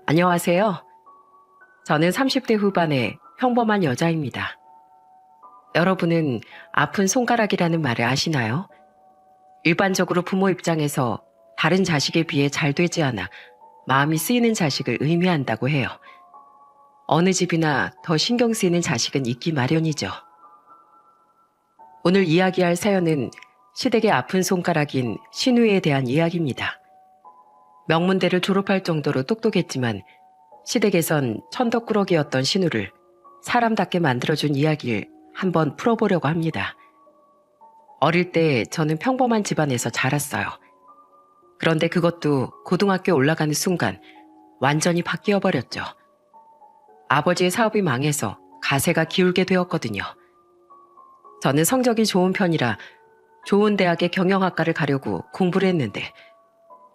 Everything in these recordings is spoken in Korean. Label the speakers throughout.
Speaker 1: 안녕하세요. 저는 30대 후반의 평범한 여자입니다. 여러분은 아픈 손가락이라는 말을 아시나요? 일반적으로 부모 입장에서 다른 자식에 비해 잘 되지 않아 마음이 쓰이는 자식을 의미한다고 해요. 어느 집이나 더 신경 쓰이는 자식은 있기 마련이죠. 오늘 이야기할 사연은 시댁의 아픈 손가락인 신우에 대한 이야기입니다. 명문대를 졸업할 정도로 똑똑했지만 시댁에선 천덕꾸러기였던 신우를 사람답게 만들어준 이야기를 한번 풀어보려고 합니다. 어릴 때 저는 평범한 집안에서 자랐어요. 그런데 그것도 고등학교 올라가는 순간 완전히 바뀌어 버렸죠. 아버지의 사업이 망해서 가세가 기울게 되었거든요. 저는 성적이 좋은 편이라 좋은 대학의 경영학과를 가려고 공부를 했는데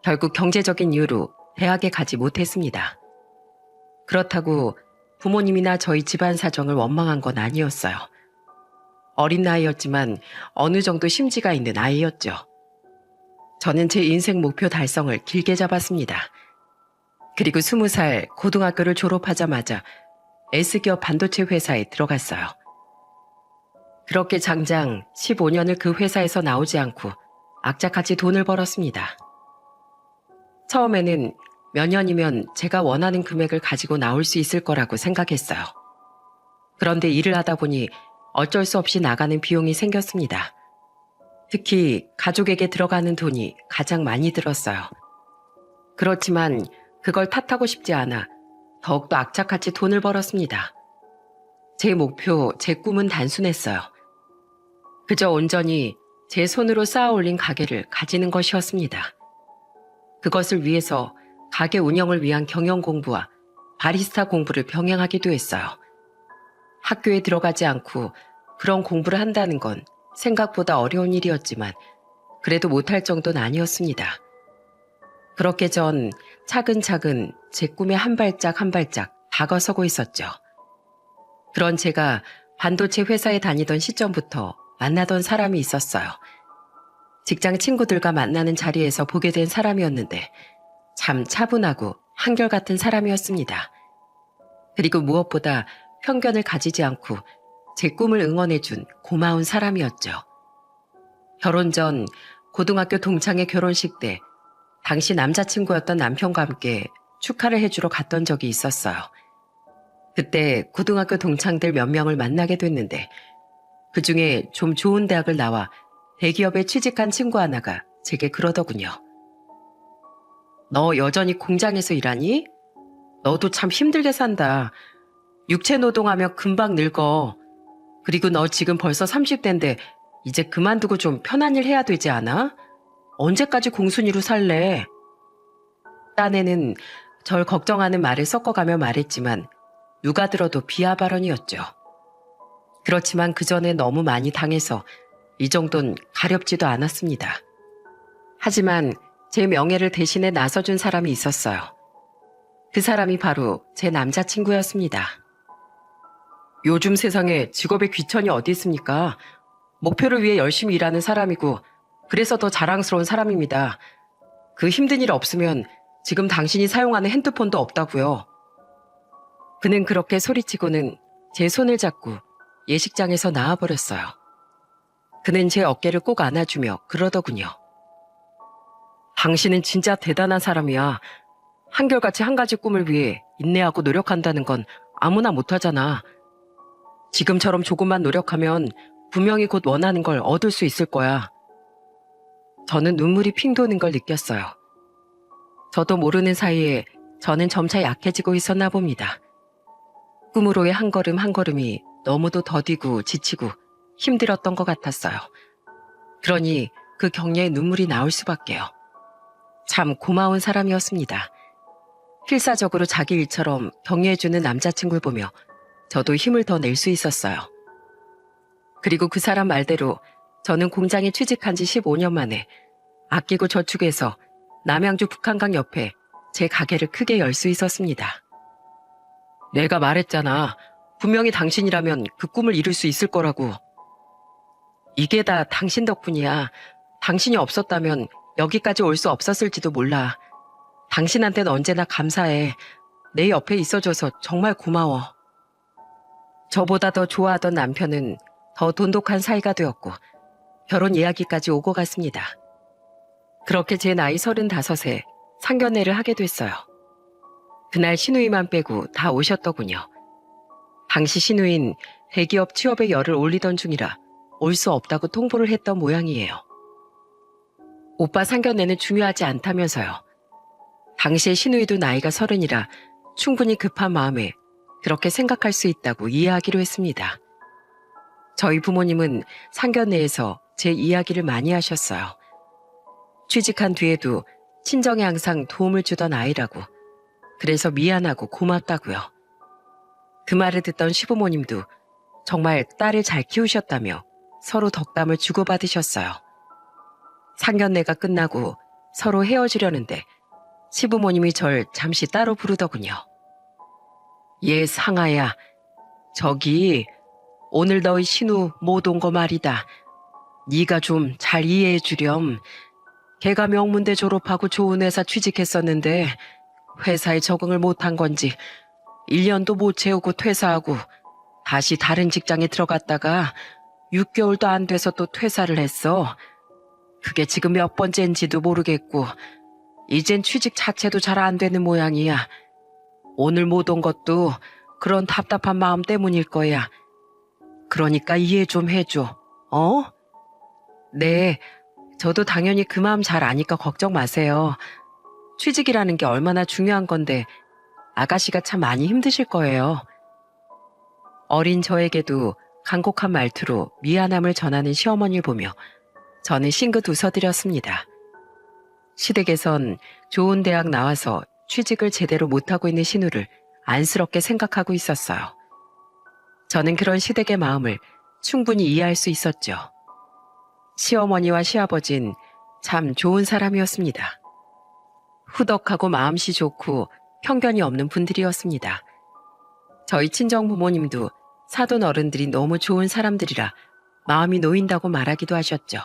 Speaker 1: 결국 경제적인 이유로 대학에 가지 못했습니다. 그렇다고 부모님이나 저희 집안 사정을 원망한 건 아니었어요. 어린 나이였지만 어느 정도 심지가 있는 아이였죠. 저는 제 인생 목표 달성을 길게 잡았습니다. 그리고 20살 고등학교를 졸업하자마자 S기업 반도체 회사에 들어갔어요. 그렇게 장장 15년을 그 회사에서 나오지 않고 악착같이 돈을 벌었습니다. 처음에는 몇 년이면 제가 원하는 금액을 가지고 나올 수 있을 거라고 생각했어요. 그런데 일을 하다 보니 어쩔 수 없이 나가는 비용이 생겼습니다. 특히 가족에게 들어가는 돈이 가장 많이 들었어요. 그렇지만 그걸 탓하고 싶지 않아 더욱더 악착같이 돈을 벌었습니다. 제 목표, 제 꿈은 단순했어요. 그저 온전히 제 손으로 쌓아 올린 가게를 가지는 것이었습니다. 그것을 위해서 가게 운영을 위한 경영 공부와 바리스타 공부를 병행하기도 했어요. 학교에 들어가지 않고 그런 공부를 한다는 건 생각보다 어려운 일이었지만 그래도 못할 정도는 아니었습니다. 그렇게 전 차근차근 제 꿈에 한 발짝 한 발짝 다가서고 있었죠. 그런 제가 반도체 회사에 다니던 시점부터 만나던 사람이 있었어요. 직장 친구들과 만나는 자리에서 보게 된 사람이었는데 참 차분하고 한결같은 사람이었습니다. 그리고 무엇보다 편견을 가지지 않고 제 꿈을 응원해준 고마운 사람이었죠. 결혼 전 고등학교 동창의 결혼식 때 당시 남자친구였던 남편과 함께 축하를 해주러 갔던 적이 있었어요. 그때 고등학교 동창들 몇 명을 만나게 됐는데 그중에 좀 좋은 대학을 나와 대기업에 취직한 친구 하나가 제게 그러더군요. 너 여전히 공장에서 일하니? 너도 참 힘들게 산다. 육체 노동하면 금방 늙어. 그리고 너 지금 벌써 30대인데 이제 그만두고 좀 편한 일 해야 되지 않아? 언제까지 공순이로 살래? 딴에는 절 걱정하는 말을 섞어가며 말했지만 누가 들어도 비하 발언이었죠. 그렇지만 그 전에 너무 많이 당해서 이 정도는 가렵지도 않았습니다. 하지만 제 명예를 대신해 나서준 사람이 있었어요. 그 사람이 바로 제 남자친구였습니다. 요즘 세상에 직업의 귀천이 어디 있습니까? 목표를 위해 열심히 일하는 사람이고 그래서 더 자랑스러운 사람입니다. 그 힘든 일 없으면 지금 당신이 사용하는 핸드폰도 없다고요. 그는 그렇게 소리치고는 제 손을 잡고 예식장에서 나와버렸어요. 그는 제 어깨를 꼭 안아주며 그러더군요. 당신은 진짜 대단한 사람이야. 한결같이 한 가지 꿈을 위해 인내하고 노력한다는 건 아무나 못하잖아. 지금처럼 조금만 노력하면 분명히 곧 원하는 걸 얻을 수 있을 거야. 저는 눈물이 핑 도는 걸 느꼈어요. 저도 모르는 사이에 저는 점차 약해지고 있었나 봅니다. 꿈으로의 한 걸음 한 걸음이 너무도 더디고 지치고 힘들었던 것 같았어요. 그러니 그 격려에 눈물이 나올 수밖에요. 참 고마운 사람이었습니다. 필사적으로 자기 일처럼 격려해주는 남자친구를 보며 저도 힘을 더 낼 수 있었어요. 그리고 그 사람 말대로 저는 공장에 취직한 지 15년 만에 아끼고 저축해서 남양주 북한강 옆에 제 가게를 크게 열 수 있었습니다. 내가 말했잖아. 분명히 당신이라면 그 꿈을 이룰 수 있을 거라고. 이게 다 당신 덕분이야. 당신이 없었다면 여기까지 올 수 없었을지도 몰라. 당신한테는 언제나 감사해. 내 옆에 있어줘서 정말 고마워. 저보다 더 좋아하던 남편은 더 돈독한 사이가 되었고 결혼 이야기까지 오고 갔습니다. 그렇게 제 나이 35에 상견례를 하게 됐어요. 그날 시누이만 빼고 다 오셨더군요. 당시 시누인 대기업 취업에 열을 올리던 중이라 올 수 없다고 통보를 했던 모양이에요. 오빠 상견례는 중요하지 않다면서요. 당시에 시누이도 나이가 30이라 충분히 급한 마음에 그렇게 생각할 수 있다고 이해하기로 했습니다. 저희 부모님은 상견례에서 제 이야기를 많이 하셨어요. 취직한 뒤에도 친정에 항상 도움을 주던 아이라고, 그래서 미안하고 고맙다고요. 그 말을 듣던 시부모님도 정말 딸을 잘 키우셨다며 서로 덕담을 주고받으셨어요. 상견례가 끝나고 서로 헤어지려는데 시부모님이 절 잠시 따로 부르더군요. 얘 상아야, 저기 오늘 너희 신우 못 온 거 말이다. 네가 좀 잘 이해해 주렴. 걔가 명문대 졸업하고 좋은 회사 취직했었는데 회사에 적응을 못한 건지 1년도 못 채우고 퇴사하고 다시 다른 직장에 들어갔다가 6개월도 안 돼서 또 퇴사를 했어. 그게 지금 몇 번째인지도 모르겠고 이젠 취직 자체도 잘 안 되는 모양이야. 오늘 못 온 것도 그런 답답한 마음 때문일 거야. 그러니까 이해 좀 해줘. 어? 네, 저도 당연히 그 마음 잘 아니까 걱정 마세요. 취직이라는 게 얼마나 중요한 건데 아가씨가 참 많이 힘드실 거예요. 어린 저에게도 간곡한 말투로 미안함을 전하는 시어머니를 보며 저는 싱긋 웃어드렸습니다. 시댁에선 좋은 대학 나와서 취직을 제대로 못하고 있는 신우를 안쓰럽게 생각하고 있었어요. 저는 그런 시댁의 마음을 충분히 이해할 수 있었죠. 시어머니와 시아버진 참 좋은 사람이었습니다. 후덕하고 마음씨 좋고 편견이 없는 분들이었습니다. 저희 친정 부모님도 사돈 어른들이 너무 좋은 사람들이라 마음이 놓인다고 말하기도 하셨죠.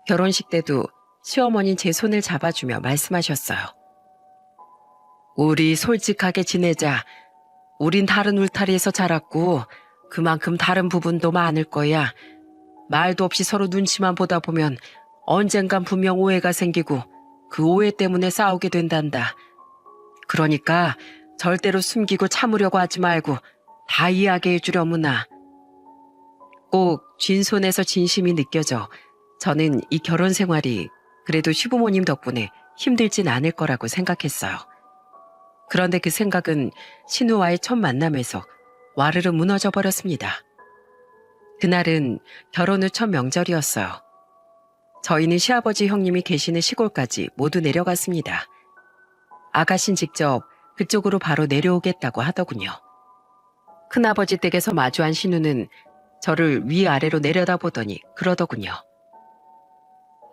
Speaker 1: 결혼식 때도 시어머니 제 손을 잡아주며 말씀하셨어요. 우리 솔직하게 지내자. 우린 다른 울타리에서 자랐고 그만큼 다른 부분도 많을 거야. 말도 없이 서로 눈치만 보다 보면 언젠간 분명 오해가 생기고 그 오해 때문에 싸우게 된단다. 그러니까 절대로 숨기고 참으려고 하지 말고 다 이야기해 주려무나. 꼭 쥔손에서 진심이 느껴져 저는 이 결혼 생활이 그래도 시부모님 덕분에 힘들진 않을 거라고 생각했어요. 그런데 그 생각은 신우와의 첫 만남에서 와르르 무너져 버렸습니다. 그날은 결혼 후 첫 명절이었어요. 저희는 시아버지 형님이 계시는 시골까지 모두 내려갔습니다. 아가씨는 직접 그쪽으로 바로 내려오겠다고 하더군요. 큰아버지 댁에서 마주한 신우는 저를 위아래로 내려다보더니 그러더군요.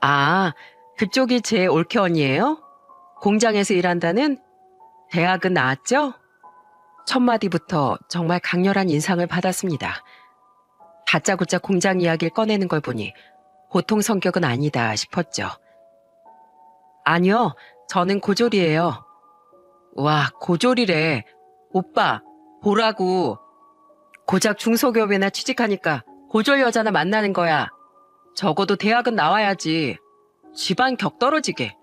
Speaker 1: 아, 그쪽이 제 올케 언니예요? 공장에서 일한다는? 대학은 나왔죠? 첫 마디부터 정말 강렬한 인상을 받았습니다. 다짜고짜 공장 이야기를 꺼내는 걸 보니 보통 성격은 아니다 싶었죠. 아니요, 저는 고졸이에요. 와, 고졸이래. 오빠, 보라고. 고작 중소기업이나 취직하니까 고졸 여자나 만나는 거야. 적어도 대학은 나와야지. 집안 격떨어지게.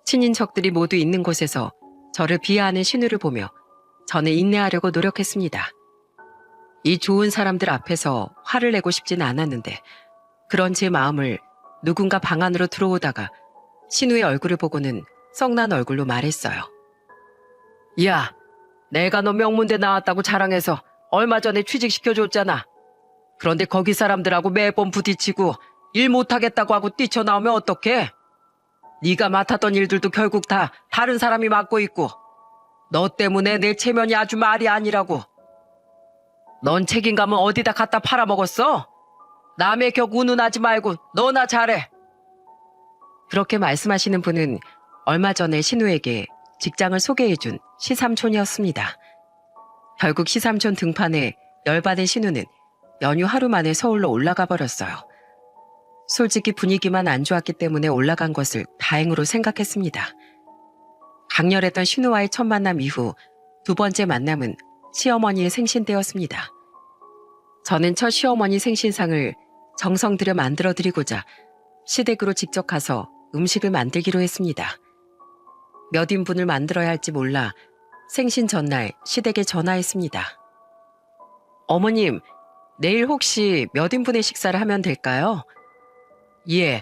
Speaker 1: 친인척들이 모두 있는 곳에서 저를 비하하는 신우를 보며 저는 인내하려고 노력했습니다. 이 좋은 사람들 앞에서 화를 내고 싶진 않았는데 그런 제 마음을 누군가 방 안으로 들어오다가 신우의 얼굴을 보고는 썩난 얼굴로 말했어요. 야, 내가 너 명문대 나왔다고 자랑해서 얼마 전에 취직시켜줬잖아. 그런데 거기 사람들하고 매번 부딪히고 일 못하겠다고 하고 뛰쳐나오면 어떡해? 네가 맡았던 일들도 결국 다 다른 사람이 맡고 있고 너 때문에 내 체면이 아주 말이 아니라고. 넌 책임감은 어디다 갖다 팔아먹었어? 남의 격 운운하지 말고 너나 잘해. 그렇게 말씀하시는 분은 얼마 전에 신우에게 직장을 소개해준 시삼촌이었습니다. 결국 시삼촌 등판에 열받은 신우는 연휴 하루 만에 서울로 올라가 버렸어요. 솔직히 분위기만 안 좋았기 때문에 올라간 것을 다행으로 생각했습니다. 강렬했던 신우와의 첫 만남 이후 두 번째 만남은 시어머니의 생신 때였습니다. 저는 첫 시어머니 생신상을 정성 들여 만들어드리고자 시댁으로 직접 가서 음식을 만들기로 했습니다. 몇 인분을 만들어야 할지 몰라 생신 전날 시댁에 전화했습니다. 어머님, 내일 혹시 몇 인분의 식사를 하면 될까요? 예,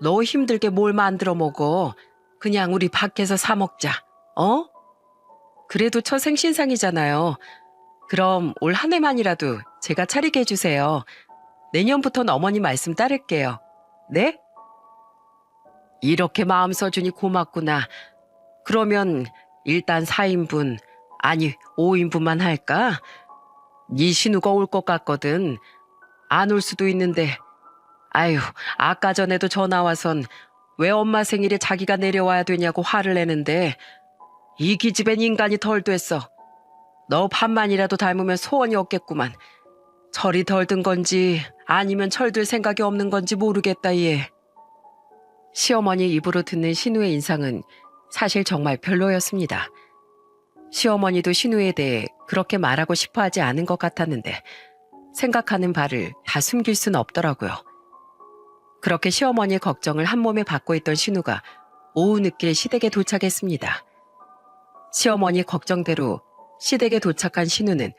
Speaker 1: 너 힘들게 뭘 만들어 먹어. 그냥 우리 밖에서 사 먹자. 어? 그래도 첫 생신상이잖아요. 그럼 올 한 해만이라도 제가 차리게 해주세요. 내년부터는 어머니 말씀 따를게요. 네? 이렇게 마음 써주니 고맙구나. 그러면 일단 4인분, 아니 5인분만 할까? 네 신우가 올 것 같거든. 안 올 수도 있는데. 아유, 아까 전에도 전화 와선 왜 엄마 생일에 자기가 내려와야 되냐고 화를 내는데 이 기집엔 인간이 덜 됐어. 너 반만이라도 닮으면 소원이 없겠구만. 철이 덜 든 건지 아니면 철들 생각이 없는 건지 모르겠다 얘. 시어머니 입으로 듣는 신우의 인상은 사실 정말 별로였습니다. 시어머니도 신우에 대해 그렇게 말하고 싶어 하지 않은 것 같았는데 생각하는 바를 다 숨길 수는 없더라고요. 그렇게 시어머니의 걱정을 한 몸에 받고 있던 신우가 오후 늦게 시댁에 도착했습니다. 시어머니 걱정대로 시댁에 도착한 신우는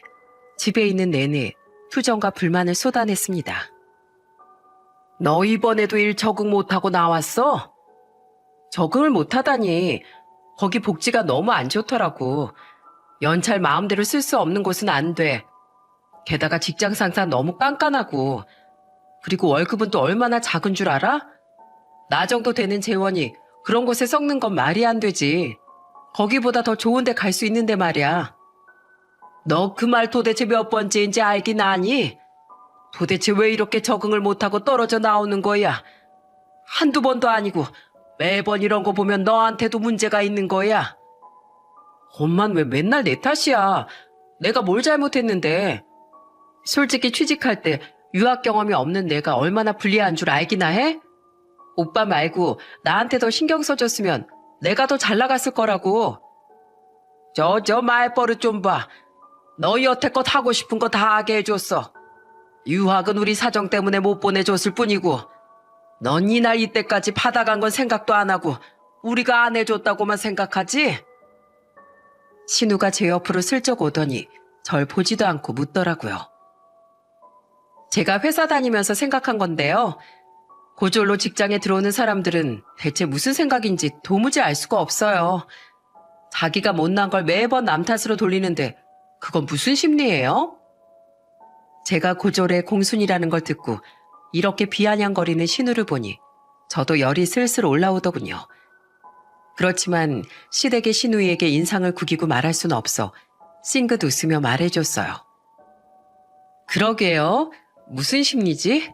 Speaker 1: 집에 있는 내내 투정과 불만을 쏟아냈습니다. 너 이번에도 일 적응 못하고 나왔어? 적응을 못하다니. 거기 복지가 너무 안 좋더라고. 연차를 마음대로 쓸 수 없는 곳은 안 돼. 게다가 직장 상사 너무 깐깐하고. 그리고 월급은 또 얼마나 작은 줄 알아? 나 정도 되는 재원이 그런 곳에 썩는 건 말이 안 되지. 거기보다 더 좋은 데 갈 수 있는데 말이야. 너 그 말 도대체 몇 번째인지 알긴 아니? 도대체 왜 이렇게 적응을 못하고 떨어져 나오는 거야? 한두 번도 아니고 매번 이런 거 보면 너한테도 문제가 있는 거야. 엄만 왜 맨날 내 탓이야? 내가 뭘 잘못했는데? 솔직히 취직할 때 유학 경험이 없는 내가 얼마나 불리한 줄 알기나 해? 오빠 말고 나한테 더 신경 써줬으면 내가 더 잘 나갔을 거라고. 저 말버릇 좀 봐. 너 여태껏 하고 싶은 거 다 하게 해줬어. 유학은 우리 사정 때문에 못 보내줬을 뿐이고 넌 이날 이때까지 받아간 건 생각도 안 하고 우리가 안 해줬다고만 생각하지? 신우가 제 옆으로 슬쩍 오더니 절 보지도 않고 묻더라고요. 제가 회사 다니면서 생각한 건데요. 고졸로 직장에 들어오는 사람들은 대체 무슨 생각인지 도무지 알 수가 없어요. 자기가 못난 걸 매번 남 탓으로 돌리는데 그건 무슨 심리예요? 제가 고졸의 공순이라는 걸 듣고 이렇게 비아냥거리는 신우를 보니 저도 열이 슬슬 올라오더군요. 그렇지만 시댁의 신우이에게 인상을 구기고 말할 수는 없어 싱긋 웃으며 말해줬어요. 그러게요. 무슨 심리지?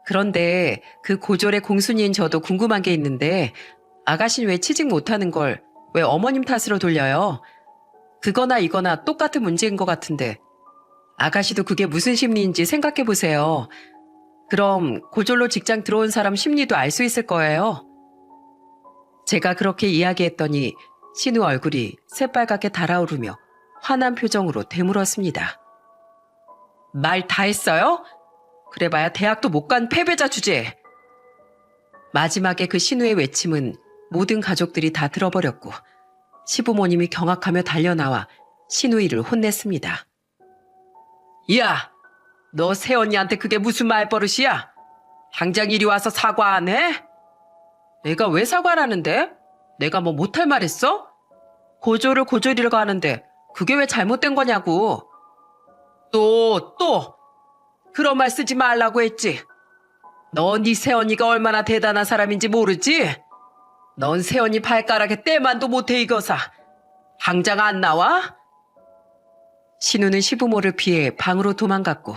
Speaker 1: 그런데 그 고졸의 공순이인 저도 궁금한 게 있는데 아가씨는 왜 취직 못하는 걸 왜 어머님 탓으로 돌려요? 그거나 이거나 똑같은 문제인 것 같은데 아가씨도 그게 무슨 심리인지 생각해 보세요. 그럼 고졸로 직장 들어온 사람 심리도 알 수 있을 거예요. 제가 그렇게 이야기했더니 신우 얼굴이 새빨갛게 달아오르며 화난 표정으로 되물었습니다. 말 다 했어요? 그래봐야 대학도 못 간 패배자 주제. 마지막에 그 신우의 외침은 모든 가족들이 다 들어버렸고 시부모님이 경악하며 달려나와 신우이를 혼냈습니다. 야, 너 새언니한테 그게 무슨 말버릇이야? 당장 이리 와서 사과 안 해? 내가 왜 사과를 하는데? 내가 뭐 못할 말 했어? 고졸을 고졸이라고 하는데 그게 왜 잘못된 거냐고. 또 그런 말 쓰지 말라고 했지. 너 네 새언니가 얼마나 대단한 사람인지 모르지? 넌 새언니 발가락에 때만도 못해 익어사. 당장 안 나와? 신우는 시부모를 피해 방으로 도망갔고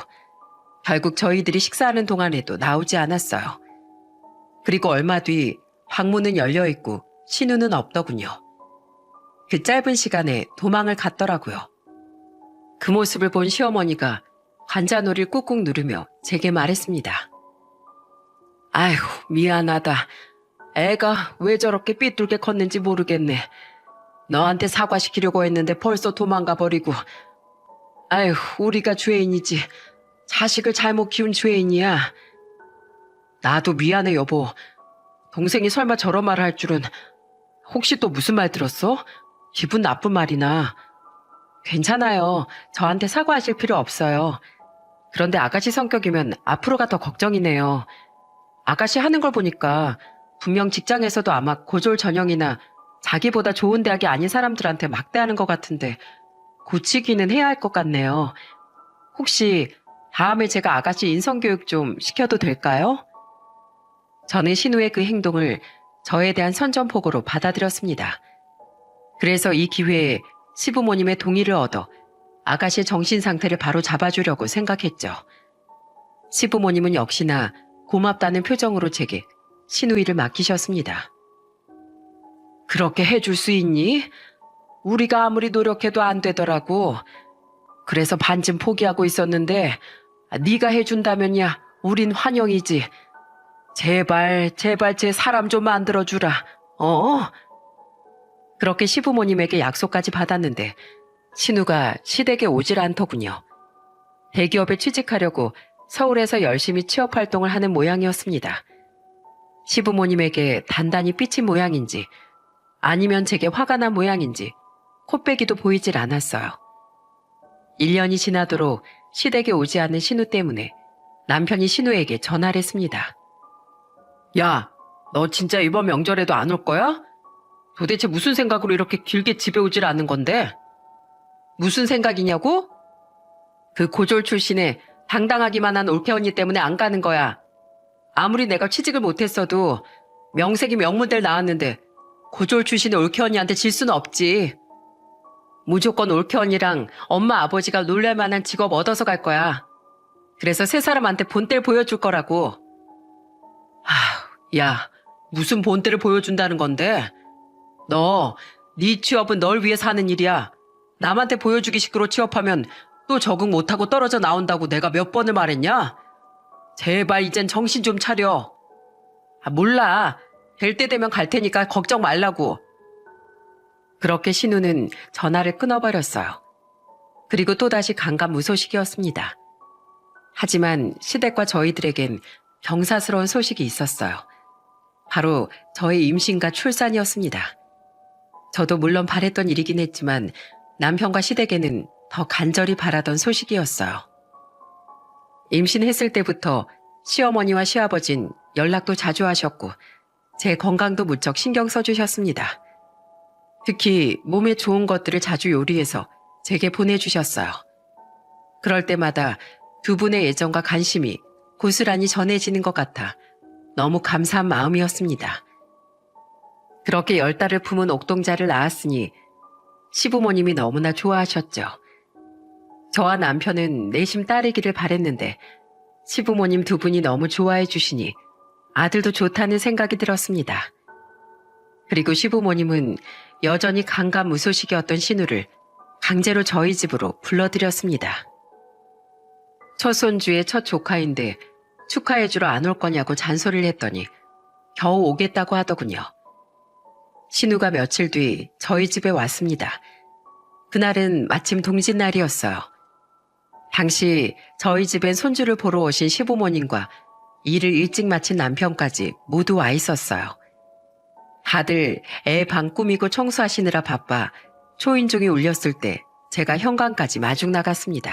Speaker 1: 결국 저희들이 식사하는 동안에도 나오지 않았어요. 그리고 얼마 뒤 방문은 열려있고 신우는 없더군요. 그 짧은 시간에 도망을 갔더라고요. 그 모습을 본 시어머니가 관자놀이를 꾹꾹 누르며 제게 말했습니다. 아이고 미안하다. 애가 왜 저렇게 삐뚤게 컸는지 모르겠네. 너한테 사과시키려고 했는데 벌써 도망가 버리고. 아휴, 우리가 죄인이지. 자식을 잘못 키운 죄인이야. 나도 미안해, 여보. 동생이 설마 저런 말을 할 줄은. 혹시 또 무슨 말 들었어? 기분 나쁜 말이나. 괜찮아요. 저한테 사과하실 필요 없어요. 그런데 아가씨 성격이면 앞으로가 더 걱정이네요. 아가씨 하는 걸 보니까 분명 직장에서도 아마 고졸 전형이나 자기보다 좋은 대학이 아닌 사람들한테 막대하는 것 같은데 고치기는 해야 할 것 같네요. 혹시 다음에 제가 아가씨 인성교육 좀 시켜도 될까요? 저는 신우의 그 행동을 저에 대한 선전포고로 받아들였습니다. 그래서 이 기회에 시부모님의 동의를 얻어 아가씨의 정신 상태를 바로 잡아주려고 생각했죠. 시부모님은 역시나 고맙다는 표정으로 제게 신우이를 맡기셨습니다. 그렇게 해줄 수 있니? 우리가 아무리 노력해도 안 되더라고. 그래서 반쯤 포기하고 있었는데 네가 해준다면야 우린 환영이지. 제발 제 사람 좀 만들어주라. 그렇게 시부모님에게 약속까지 받았는데 신우가 시댁에 오질 않더군요. 대기업에 취직하려고 서울에서 열심히 취업활동을 하는 모양이었습니다. 시부모님에게 단단히 삐친 모양인지 아니면 제게 화가 난 모양인지 코빼기도 보이질 않았어요. 1년이 지나도록 시댁에 오지 않는 신우 때문에 남편이 신우에게 전화를 했습니다. 야, 너 진짜 이번 명절에도 안 올 거야? 도대체 무슨 생각으로 이렇게 길게 집에 오질 않는 건데? 무슨 생각이냐고? 그 고졸 출신의 당당하기만 한 올케 언니 때문에 안 가는 거야. 아무리 내가 취직을 못했어도 명색이 명문대를 나왔는데 고졸 출신의 올케 언니한테 질 수는 없지. 무조건 올케 언니랑 엄마 아버지가 놀랄 만한 직업 얻어서 갈 거야. 그래서 세 사람한테 본때를 보여줄 거라고. 야, 무슨 본때를 보여준다는 건데? 네 취업은 널 위해 사는 일이야. 남한테 보여주기 식으로 취업하면 또 적응 못하고 떨어져 나온다고 내가 몇 번을 말했냐? 제발 이젠 정신 좀 차려. 몰라. 될 때 되면 갈 테니까 걱정 말라고. 그렇게 신우는 전화를 끊어버렸어요. 그리고 또다시 강간무소식이었습니다. 하지만 시댁과 저희들에겐 경사스러운 소식이 있었어요. 바로 저의 임신과 출산이었습니다. 저도 물론 바랬던 일이긴 했지만 남편과 시댁에는 더 간절히 바라던 소식이었어요. 임신했을 때부터 시어머니와 시아버진 연락도 자주 하셨고 제 건강도 무척 신경 써주셨습니다. 특히 몸에 좋은 것들을 자주 요리해서 제게 보내주셨어요. 그럴 때마다 두 분의 애정과 관심이 고스란히 전해지는 것 같아 너무 감사한 마음이었습니다. 그렇게 10달을 품은 옥동자를 낳았으니 시부모님이 너무나 좋아하셨죠. 저와 남편은 내심 딸이기를 바랬는데 시부모님 두 분이 너무 좋아해 주시니 아들도 좋다는 생각이 들었습니다. 그리고 시부모님은 여전히 강간무소식이었던 신우를 강제로 저희 집으로 불러들였습니다. 첫 손주의 첫 조카인데 축하해주러 안 올 거냐고 잔소리를 했더니 겨우 오겠다고 하더군요. 신우가 며칠 뒤 저희 집에 왔습니다. 그날은 마침 동짓날이었어요. 당시 저희 집엔 손주를 보러 오신 시부모님과 일을 일찍 마친 남편까지 모두 와 있었어요. 다들 애 방 꾸미고 청소하시느라 바빠 초인종이 울렸을 때 제가 현관까지 마중 나갔습니다.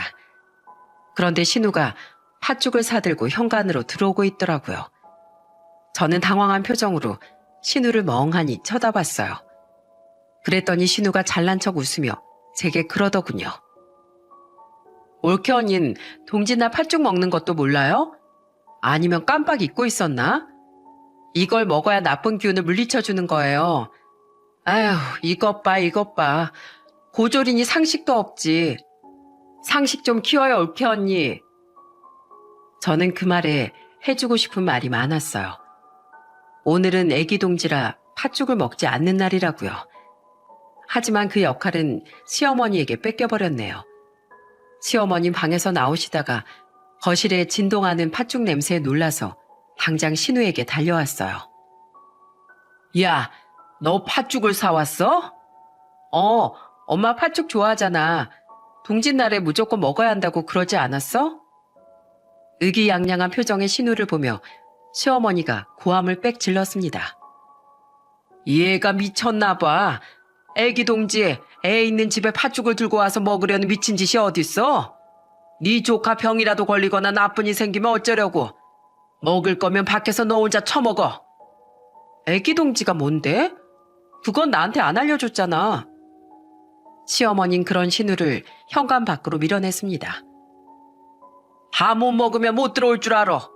Speaker 1: 그런데 신우가 팥죽을 사들고 현관으로 들어오고 있더라고요. 저는 당황한 표정으로 신우를 멍하니 쳐다봤어요. 그랬더니 신우가 잘난 척 웃으며 제게 그러더군요. 올케 언닌 동짓날 팥죽 먹는 것도 몰라요? 아니면 깜빡 잊고 있었나? 이걸 먹어야 나쁜 기운을 물리쳐주는 거예요. 아휴, 이것 봐. 고졸이니 상식도 없지. 상식 좀 키워요, 올케 언니. 저는 그 말에 해주고 싶은 말이 많았어요. 오늘은 애기 동지라 팥죽을 먹지 않는 날이라고요. 하지만 그 역할은 시어머니에게 뺏겨버렸네요. 시어머님 방에서 나오시다가 거실에 진동하는 팥죽 냄새에 놀라서 당장 신우에게 달려왔어요. 야, 너 팥죽을 사왔어? 어, 엄마 팥죽 좋아하잖아. 동짓날에 무조건 먹어야 한다고 그러지 않았어? 의기양양한 표정의 신우를 보며 시어머니가 고함을 빽 질렀습니다. 얘가 미쳤나 봐. 애기 동지에 애 있는 집에 팥죽을 들고 와서 먹으려는 미친 짓이 어딨어? 네 조카 병이라도 걸리거나 나쁜 일 생기면 어쩌려고. 먹을 거면 밖에서 너 혼자 처먹어. 애기 동지가 뭔데? 그건 나한테 안 알려줬잖아. 시어머니는 그런 신우를 현관 밖으로 밀어냈습니다. 다 못 먹으면 못 들어올 줄 알아.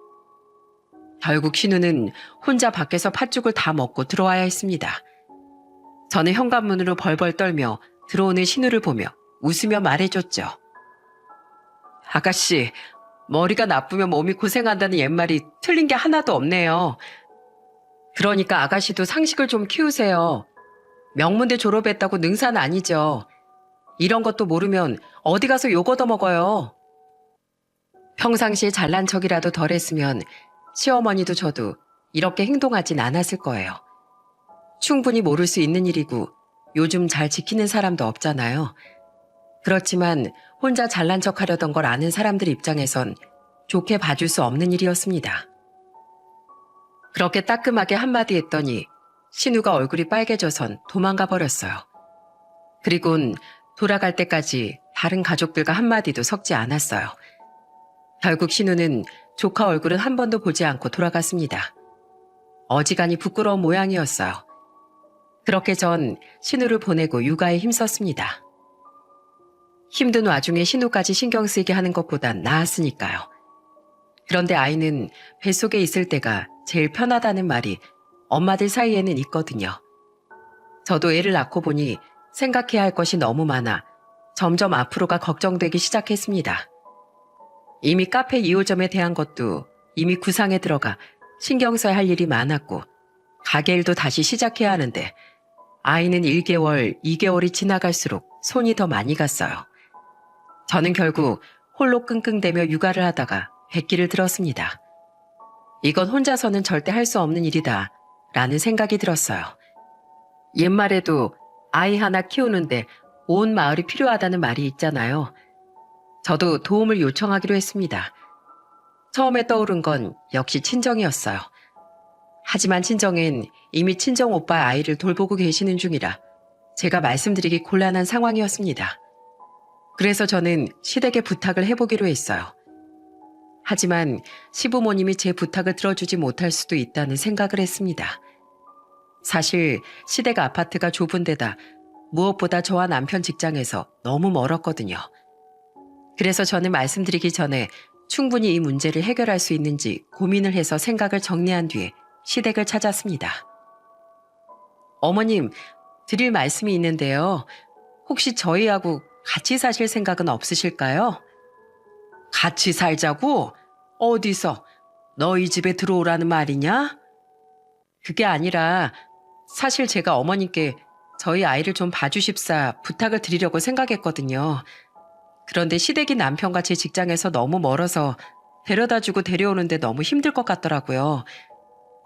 Speaker 1: 결국 신우는 혼자 밖에서 팥죽을 다 먹고 들어와야 했습니다. 저는 현관문으로 벌벌 떨며 들어오는 신우를 보며 웃으며 말해줬죠. 아가씨, 머리가 나쁘면 몸이 고생한다는 옛말이 틀린 게 하나도 없네요. 그러니까 아가씨도 상식을 좀 키우세요. 명문대 졸업했다고 능사는 아니죠. 이런 것도 모르면 어디 가서 욕 얻어먹어요. 평상시에 잘난 척이라도 덜 했으면 시어머니도 저도 이렇게 행동하진 않았을 거예요. 충분히 모를 수 있는 일이고 요즘 잘 지키는 사람도 없잖아요. 그렇지만 혼자 잘난 척하려던 걸 아는 사람들 입장에선 좋게 봐줄 수 없는 일이었습니다. 그렇게 따끔하게 한마디 했더니 신우가 얼굴이 빨개져선 도망가 버렸어요. 그리곤 돌아갈 때까지 다른 가족들과 한마디도 섞지 않았어요. 결국 신우는 조카 얼굴은 한 번도 보지 않고 돌아갔습니다. 어지간히 부끄러운 모양이었어요. 그렇게 전 신우를 보내고 육아에 힘썼습니다. 힘든 와중에 신우까지 신경 쓰이게 하는 것보단 나았으니까요. 그런데 아이는 뱃속에 있을 때가 제일 편하다는 말이 엄마들 사이에는 있거든요. 저도 애를 낳고 보니 생각해야 할 것이 너무 많아 점점 앞으로가 걱정되기 시작했습니다. 이미 카페 2호점에 대한 것도 이미 구상에 들어가 신경 써야 할 일이 많았고 가게 일도 다시 시작해야 하는데 아이는 1개월, 2개월이 지나갈수록 손이 더 많이 갔어요. 저는 결국 홀로 끙끙대며 육아를 하다가 백기를 들었습니다. 이건 혼자서는 절대 할 수 없는 일이다 라는 생각이 들었어요. 옛말에도 아이 하나 키우는데 온 마을이 필요하다는 말이 있잖아요. 저도 도움을 요청하기로 했습니다. 처음에 떠오른 건 역시 친정이었어요. 하지만 친정엔 이미 친정 오빠의 아이를 돌보고 계시는 중이라 제가 말씀드리기 곤란한 상황이었습니다. 그래서 저는 시댁에 부탁을 해보기로 했어요. 하지만 시부모님이 제 부탁을 들어주지 못할 수도 있다는 생각을 했습니다. 사실 시댁 아파트가 좁은 데다 무엇보다 저와 남편 직장에서 너무 멀었거든요. 그래서 저는 말씀드리기 전에 충분히 이 문제를 해결할 수 있는지 고민을 해서 생각을 정리한 뒤에 시댁을 찾았습니다. 어머님, 드릴 말씀이 있는데요. 혹시 저희하고 같이 사실 생각은 없으실까요? 같이 살자고? 어디서? 너희 집에 들어오라는 말이냐? 그게 아니라 사실 제가 어머님께 저희 아이를 좀 봐주십사 부탁을 드리려고 생각했거든요. 그런데 시댁이 남편과 제 직장에서 너무 멀어서 데려다주고 데려오는데 너무 힘들 것 같더라고요.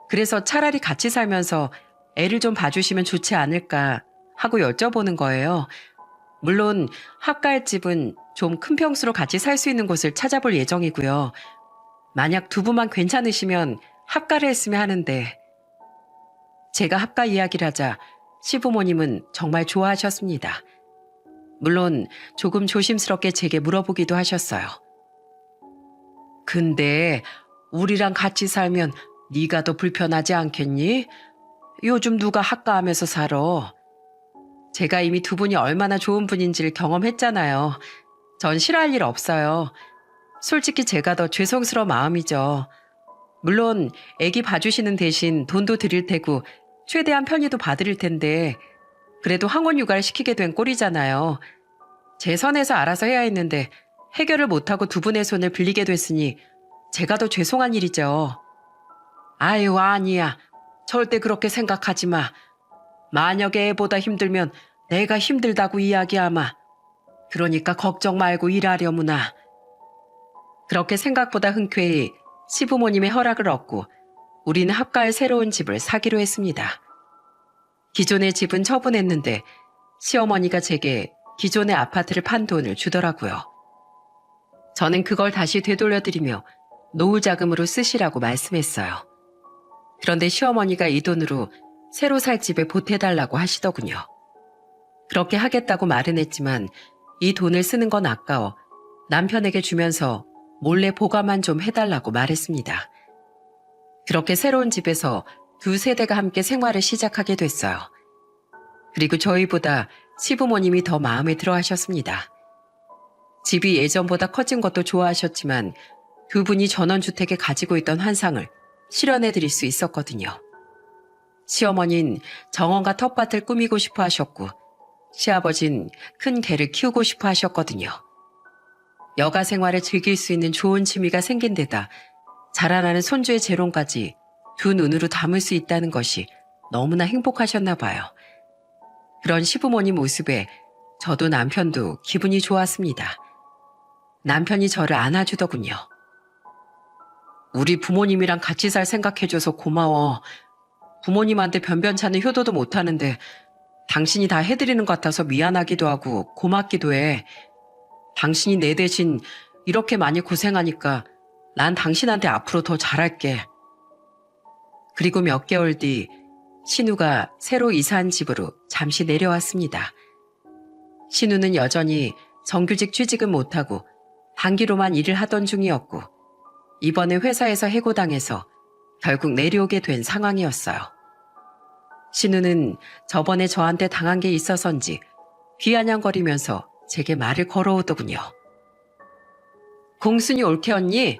Speaker 1: 그래서 차라리 같이 살면서 애를 좀 봐주시면 좋지 않을까 하고 여쭤보는 거예요. 물론 합가할 집은 좀 큰 평수로 같이 살 수 있는 곳을 찾아볼 예정이고요. 만약 두 분만 괜찮으시면 합가를 했으면 하는데 제가 합가 이야기를 하자 시부모님은 정말 좋아하셨습니다. 물론 조금 조심스럽게 제게 물어보기도 하셨어요. 근데 우리랑 같이 살면 네가 더 불편하지 않겠니? 요즘 누가 합가하면서 살아? 제가 이미 두 분이 얼마나 좋은 분인지를 경험했잖아요. 전 싫어할 일 없어요. 솔직히 제가 더 죄송스러운 마음이죠. 물론 애기 봐주시는 대신 돈도 드릴 테고 최대한 편의도 봐드릴 텐데 그래도 항원 육아를 시키게 된 꼴이잖아요. 제 선에서 알아서 해야 했는데 해결을 못하고 두 분의 손을 빌리게 됐으니 제가 더 죄송한 일이죠. 아유, 아니야. 절대 그렇게 생각하지 마. 만약에 애보다 힘들면 내가 힘들다고 이야기하마. 그러니까 걱정 말고 일하려무나. 그렇게 생각보다 흔쾌히 시부모님의 허락을 얻고 우리는 합가할 새로운 집을 사기로 했습니다. 기존의 집은 처분했는데 시어머니가 제게 기존의 아파트를 판 돈을 주더라고요. 저는 그걸 다시 되돌려드리며 노후 자금으로 쓰시라고 말씀했어요. 그런데 시어머니가 이 돈으로 새로 살 집에 보태달라고 하시더군요. 그렇게 하겠다고 말은 했지만 이 돈을 쓰는 건 아까워 남편에게 주면서 몰래 보관만 좀 해달라고 말했습니다. 그렇게 새로운 집에서 두 세대가 함께 생활을 시작하게 됐어요. 그리고 저희보다 시부모님이 더 마음에 들어 하셨습니다. 집이 예전보다 커진 것도 좋아하셨지만 두 분이 전원주택에 가지고 있던 환상을 실현해 드릴 수 있었거든요. 시어머니는 정원과 텃밭을 꾸미고 싶어 하셨고 시아버진 큰 개를 키우고 싶어 하셨거든요. 여가 생활을 즐길 수 있는 좋은 취미가 생긴 데다 자라나는 손주의 재롱까지 두 눈으로 담을 수 있다는 것이 너무나 행복하셨나 봐요. 그런 시부모님 모습에 저도 남편도 기분이 좋았습니다. 남편이 저를 안아주더군요. 우리 부모님이랑 같이 살 생각해줘서 고마워. 부모님한테 변변찮은 효도도 못하는데 당신이 다 해드리는 것 같아서 미안하기도 하고 고맙기도 해. 당신이 내 대신 이렇게 많이 고생하니까 난 당신한테 앞으로 더 잘할게. 그리고 몇 개월 뒤 신우가 새로 이사한 집으로 잠시 내려왔습니다. 신우는 여전히 정규직 취직은 못하고 단기로만 일을 하던 중이었고 이번에 회사에서 해고당해서 결국 내려오게 된 상황이었어요. 신우는 저번에 저한테 당한 게 있어서인지 귀아냥거리면서 제게 말을 걸어오더군요. 공순이 옳게 언니?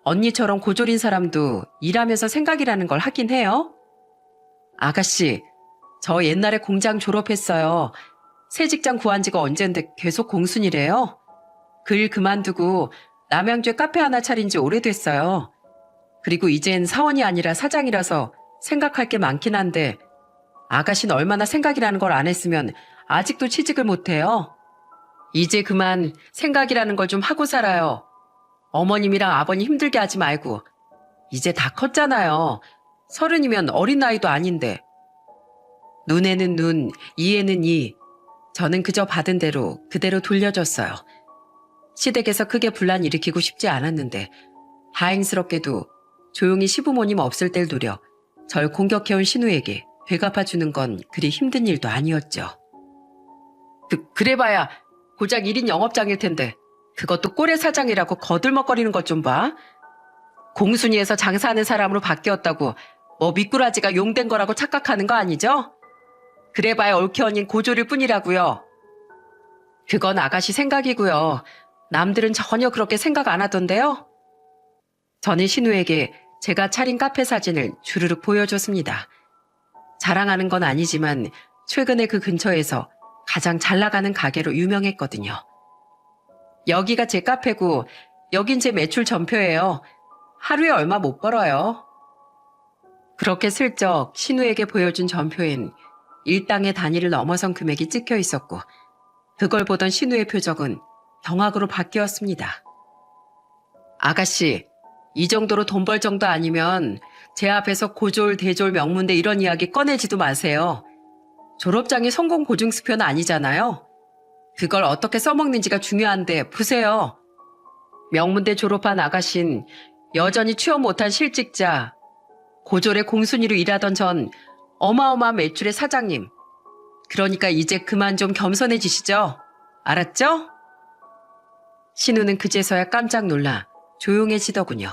Speaker 1: 언니처럼 고졸인 사람도 일하면서 생각이라는 걸 하긴 해요. 아가씨, 저 옛날에 공장 졸업했어요. 새 직장 구한 지가 언젠데 계속 공순이래요. 그 일 그만두고 남양주에 카페 하나 차린 지 오래됐어요. 그리고 이젠 사원이 아니라 사장이라서 생각할 게 많긴 한데 아가씨는 얼마나 생각이라는 걸 안 했으면 아직도 취직을 못해요. 이제 그만 생각이라는 걸 좀 하고 살아요. 어머님이랑 아버님 힘들게 하지 말고. 이제 다 컸잖아요. 30이면 어린 나이도 아닌데. 눈에는 눈, 이에는 이. 저는 그저 받은 대로 그대로 돌려줬어요. 시댁에서 크게 분란 일으키고 싶지 않았는데 다행스럽게도 조용히 시부모님 없을 때를 노려 절 공격해온 신우에게 되갚아주는 건 그리 힘든 일도 아니었죠. 그래봐야 고작 1인 영업장일 텐데 그것도 꼴의 사장이라고 거들먹거리는 것 좀 봐. 공순이에서 장사하는 사람으로 바뀌었다고 뭐 미꾸라지가 용된 거라고 착각하는 거 아니죠? 그래봐야 옳게 언닌 고졸일 뿐이라고요. 그건 아가씨 생각이고요. 남들은 전혀 그렇게 생각 안 하던데요. 저는 신우에게 제가 차린 카페 사진을 주르륵 보여줬습니다. 자랑하는 건 아니지만 최근에 그 근처에서 가장 잘 나가는 가게로 유명했거든요. 여기가 제 카페고 여긴 제 매출 전표예요. 하루에 얼마 못 벌어요. 그렇게 슬쩍 신우에게 보여준 전표엔 일당의 단위를 넘어선 금액이 찍혀 있었고 그걸 보던 신우의 표정은 경악으로 바뀌었습니다. 아가씨, 이 정도로 돈 벌 정도 아니면 제 앞에서 고졸, 대졸, 명문대 이런 이야기 꺼내지도 마세요. 졸업장이 성공 보증수표는 아니잖아요. 그걸 어떻게 써먹는지가 중요한데 보세요. 명문대 졸업한 아가씨는 여전히 취업 못한 실직자, 고졸의 공순이로 일하던 전 어마어마한 매출의 사장님. 그러니까 이제 그만 좀 겸손해지시죠. 알았죠? 신우는 그제서야 깜짝 놀라 조용해지더군요.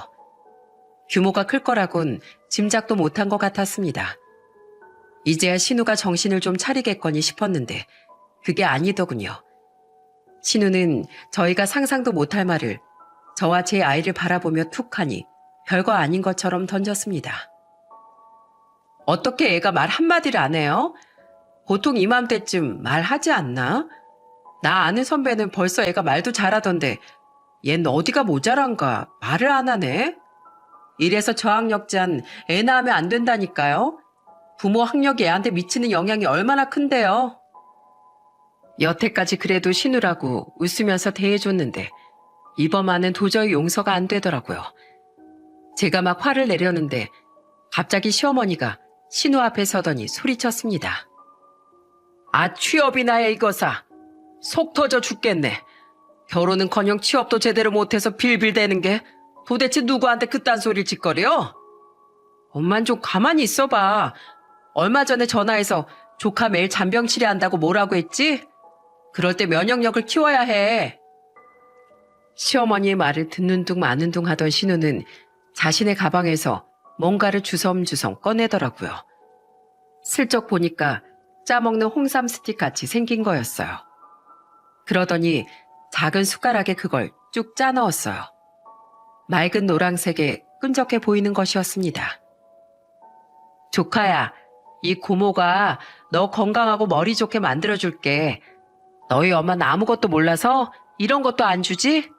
Speaker 1: 규모가 클 거라곤 짐작도 못한 것 같았습니다. 이제야 신우가 정신을 좀 차리겠거니 싶었는데 그게 아니더군요. 신우는 저희가 상상도 못할 말을 저와 제 아이를 바라보며 툭하니 별거 아닌 것처럼 던졌습니다. 어떻게 애가 말 한마디를 안 해요? 보통 이맘때쯤 말하지 않나? 나 아는 선배는 벌써 애가 말도 잘하던데 얜 어디가 모자란가 말을 안 하네? 이래서 저학력잔 애 낳으면 안 된다니까요. 부모 학력이 애한테 미치는 영향이 얼마나 큰데요. 여태까지 그래도 신우라고 웃으면서 대해줬는데 이번만은 도저히 용서가 안 되더라고요. 제가 막 화를 내려는데 갑자기 시어머니가 신우 앞에 서더니 소리쳤습니다. 아, 취업이나 해, 이거사. 속 터져 죽겠네. 결혼은커녕 취업도 제대로 못해서 빌빌대는 게 도대체 누구한테 그딴 소리를 짓거려? 엄만 좀 가만히 있어봐. 얼마 전에 전화해서 조카 매일 잔병 치레한다고 뭐라고 했지? 그럴 때 면역력을 키워야 해. 시어머니의 말을 듣는 둥 마는 둥 하던 신우는 자신의 가방에서 뭔가를 주섬주섬 꺼내더라고요. 슬쩍 보니까 짜먹는 홍삼 스틱 같이 생긴 거였어요. 그러더니 작은 숟가락에 그걸 쭉 짜 넣었어요. 맑은 노란색에 끈적해 보이는 것이었습니다. 조카야, 이 고모가 너 건강하고 머리 좋게 만들어줄게. 너희 엄마는 아무것도 몰라서 이런 것도 안 주지?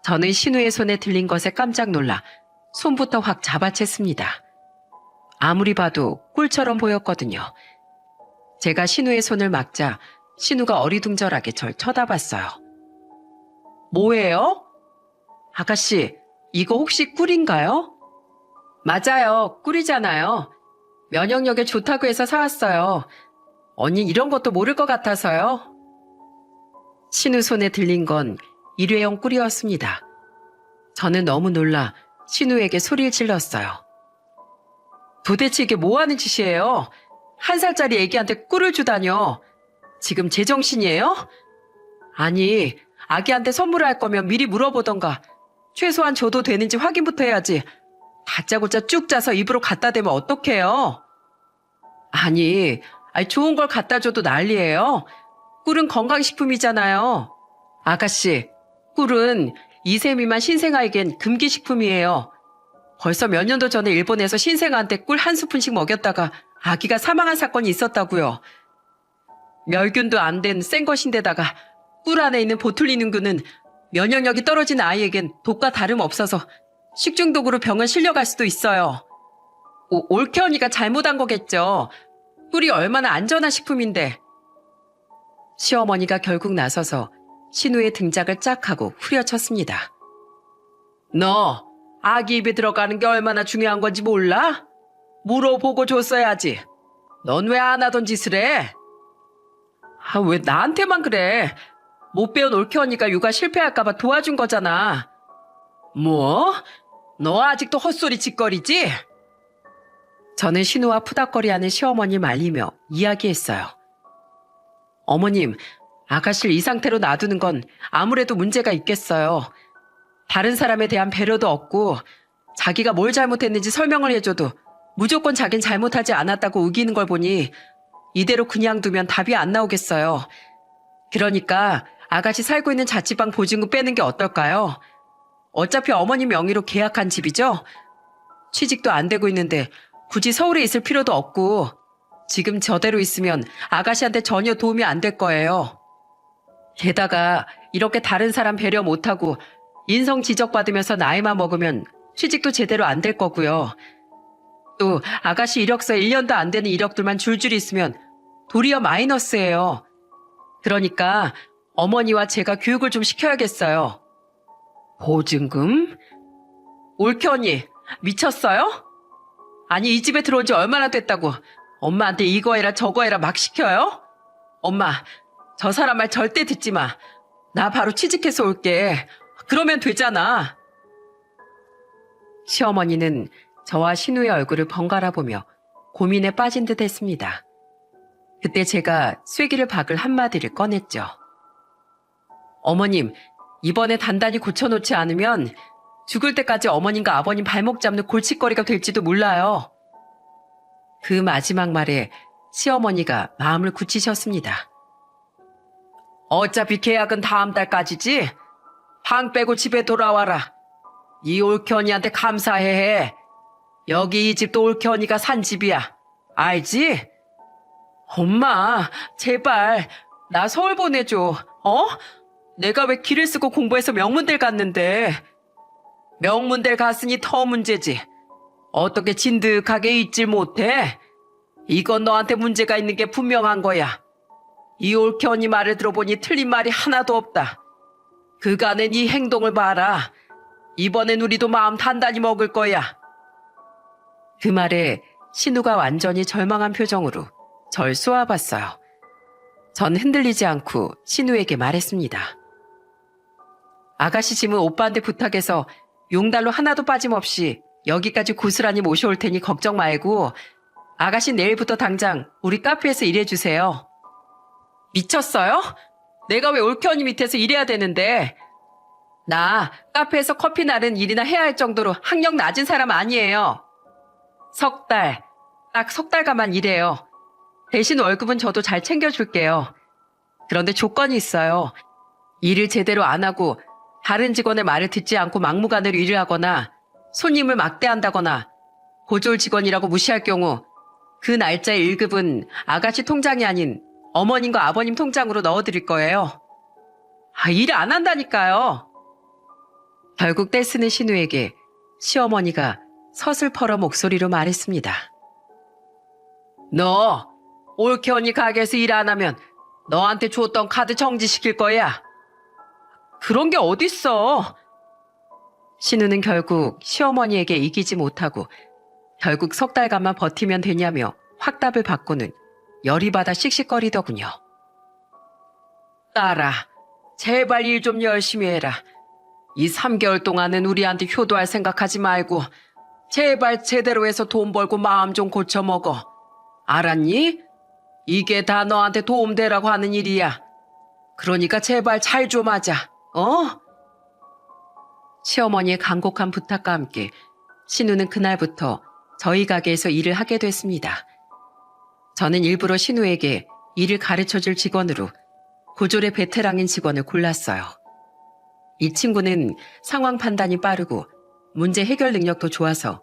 Speaker 1: 저는 신우의 손에 들린 것에 깜짝 놀라 손부터 확 잡아챘습니다. 아무리 봐도 꿀처럼 보였거든요. 제가 신우의 손을 막자 신우가 어리둥절하게 절 쳐다봤어요. 뭐예요? 아가씨, 이거 혹시 꿀인가요? 맞아요, 꿀이잖아요. 면역력에 좋다고 해서 사왔어요. 언니 이런 것도 모를 것 같아서요. 신우 손에 들린 건 일회용 꿀이었습니다. 저는 너무 놀라 신우에게 소리를 질렀어요. 도대체 이게 뭐 하는 짓이에요? 1살짜리 애기한테 꿀을 주다뇨. 지금 제정신이에요? 아니, 아기한테 선물할 거면 미리 물어보던가 최소한 줘도 되는지 확인부터 해야지. 다짜고짜 쭉 짜서 입으로 갖다 대면 어떡해요? 아니, 좋은 걸 갖다 줘도 난리예요. 꿀은 건강식품이잖아요. 아가씨, 꿀은 2세 미만 신생아에겐 금기식품이에요. 벌써 몇 년도 전에 일본에서 신생아한테 꿀 1스푼씩 먹였다가 아기가 사망한 사건이 있었다고요. 멸균도 안 된 센 것인데다가 꿀 안에 있는 보툴리눔균은 면역력이 떨어진 아이에겐 독과 다름없어서 식중독으로 병원 실려갈 수도 있어요. 올케 언니가 잘못한 거겠죠. 꿀이 얼마나 안전한 식품인데. 시어머니가 결국 나서서 신우의 등짝을 짝 하고 후려쳤습니다. 너 아기 입에 들어가는 게 얼마나 중요한 건지 몰라? 물어보고 줬어야지. 넌 왜 안 하던 짓을 해? 왜 나한테만 그래? 못 배운 올케 언니가 육아 실패할까봐 도와준 거잖아. 뭐? 너 아직도 헛소리 짓거리지? 저는 신우와 푸닥거리하는 시어머니를 말리며 이야기했어요. 어머님, 아가씨를 이 상태로 놔두는 건 아무래도 문제가 있겠어요. 다른 사람에 대한 배려도 없고 자기가 뭘 잘못했는지 설명을 해줘도 무조건 자긴 잘못하지 않았다고 우기는 걸 보니 이대로 그냥 두면 답이 안 나오겠어요. 그러니까 아가씨 살고 있는 자취방 보증금 빼는 게 어떨까요? 어차피 어머니 명의로 계약한 집이죠? 취직도 안 되고 있는데 굳이 서울에 있을 필요도 없고 지금 저대로 있으면 아가씨한테 전혀 도움이 안 될 거예요. 게다가 이렇게 다른 사람 배려 못하고 인성 지적받으면서 나이만 먹으면 취직도 제대로 안 될 거고요. 또 아가씨 이력서 1년도 안 되는 이력들만 줄줄이 있으면 도리어 마이너스예요. 그러니까 어머니와 제가 교육을 좀 시켜야겠어요. 보증금? 올케 언니, 미쳤어요? 아니 이 집에 들어온 지 얼마나 됐다고 엄마한테 이거 해라 저거 해라 막 시켜요? 엄마, 저 사람 말 절대 듣지 마. 나 바로 취직해서 올게. 그러면 되잖아. 시어머니는 저와 신우의 얼굴을 번갈아 보며 고민에 빠진 듯 했습니다. 그때 제가 쐐기를 박을 한마디를 꺼냈죠. 어머님, 이번에 단단히 고쳐놓지 않으면 죽을 때까지 어머님과 아버님 발목 잡는 골칫거리가 될지도 몰라요. 그 마지막 말에 시어머니가 마음을 굳히셨습니다. 어차피 계약은 다음 달까지지? 방 빼고 집에 돌아와라. 이 올케 언니한테 감사해. 여기 이 집도 올케 언니가 산 집이야. 알지? 엄마, 제발 나 서울 보내줘. 어? 내가 왜 길을 쓰고 공부해서 명문대를 갔는데. 명문대를 갔으니 더 문제지. 어떻게 진득하게 있질 못해? 이건 너한테 문제가 있는 게 분명한 거야. 이 올케 언니 말을 들어보니 틀린 말이 하나도 없다. 그간의 네 행동을 봐라. 이번엔 우리도 마음 단단히 먹을 거야. 그 말에 신우가 완전히 절망한 표정으로 절 쏘아봤어요. 전 흔들리지 않고 신우에게 말했습니다. 아가씨 짐은 오빠한테 부탁해서 용달로 하나도 빠짐없이 여기까지 고스란히 모셔올 테니 걱정 말고 아가씨 내일부터 당장 우리 카페에서 일해주세요. 미쳤어요? 내가 왜 올케 언니 밑에서 일해야 되는데. 나 카페에서 커피 나른 일이나 해야 할 정도로 학력 낮은 사람 아니에요. 딱 석 달간만 일해요. 대신 월급은 저도 잘 챙겨줄게요. 그런데 조건이 있어요. 일을 제대로 안 하고 다른 직원의 말을 듣지 않고 막무가내로 일을 하거나 손님을 막대한다거나 고졸 직원이라고 무시할 경우 그 날짜의 1급은 아가씨 통장이 아닌 어머님과 아버님 통장으로 넣어드릴 거예요. 일 안 한다니까요. 결국 떼쓰는 신우에게 시어머니가 서슬퍼러 목소리로 말했습니다. 너 올케 언니 가게에서 일 안 하면 너한테 줬던 카드 정지시킬 거야. 그런 게 어딨어. 신우는 결국 시어머니에게 이기지 못하고 결국 석 달간만 버티면 되냐며 확답을 받고는 열이 받아 씩씩거리더군요. 딸아, 제발 일 좀 열심히 해라. 이 3개월 동안은 우리한테 효도할 생각하지 말고 제발 제대로 해서 돈 벌고 마음 좀 고쳐먹어. 알았니? 이게 다 너한테 도움되라고 하는 일이야. 그러니까 제발 잘 좀 하자. 시어머니의 간곡한 부탁과 함께 신우는 그날부터 저희 가게에서 일을 하게 됐습니다. 저는 일부러 신우에게 일을 가르쳐줄 직원으로 고졸의 베테랑인 직원을 골랐어요. 이 친구는 상황 판단이 빠르고 문제 해결 능력도 좋아서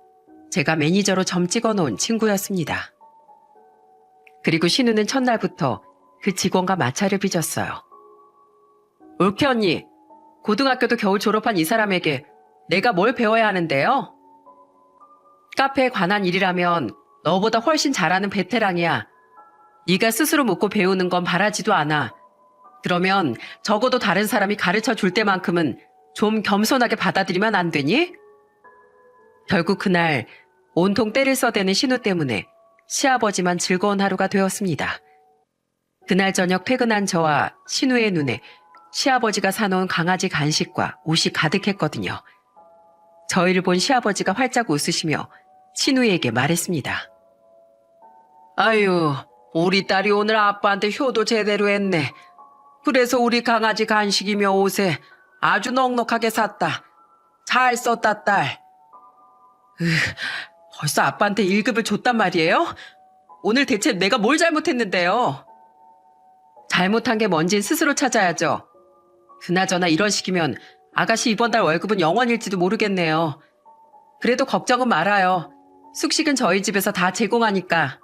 Speaker 1: 제가 매니저로 점 찍어놓은 친구였습니다. 그리고 신우는 첫날부터 그 직원과 마찰을 빚었어요. 올케 언니, 고등학교도 겨우 졸업한 이 사람에게 내가 뭘 배워야 하는데요? 카페에 관한 일이라면 너보다 훨씬 잘하는 베테랑이야. 네가 스스로 묻고 배우는 건 바라지도 않아. 그러면 적어도 다른 사람이 가르쳐 줄 때만큼은 좀 겸손하게 받아들이면 안 되니? 결국 그날 온통 때를 써대는 신우 때문에 시아버지만 즐거운 하루가 되었습니다. 그날 저녁 퇴근한 저와 신우의 눈에 시아버지가 사놓은 강아지 간식과 옷이 가득했거든요. 저희를 본 시아버지가 활짝 웃으시며 신우에게 말했습니다. 아유, 우리 딸이 오늘 아빠한테 효도 제대로 했네. 그래서 우리 강아지 간식이며 옷에 아주 넉넉하게 샀다. 잘 썼다, 딸. 벌써 아빠한테 1급을 줬단 말이에요? 오늘 대체 내가 뭘 잘못했는데요? 잘못한 게 뭔진 스스로 찾아야죠. 그나저나 이런 식이면 아가씨 이번 달 월급은 0원일지도 모르겠네요. 그래도 걱정은 말아요. 숙식은 저희 집에서 다 제공하니까.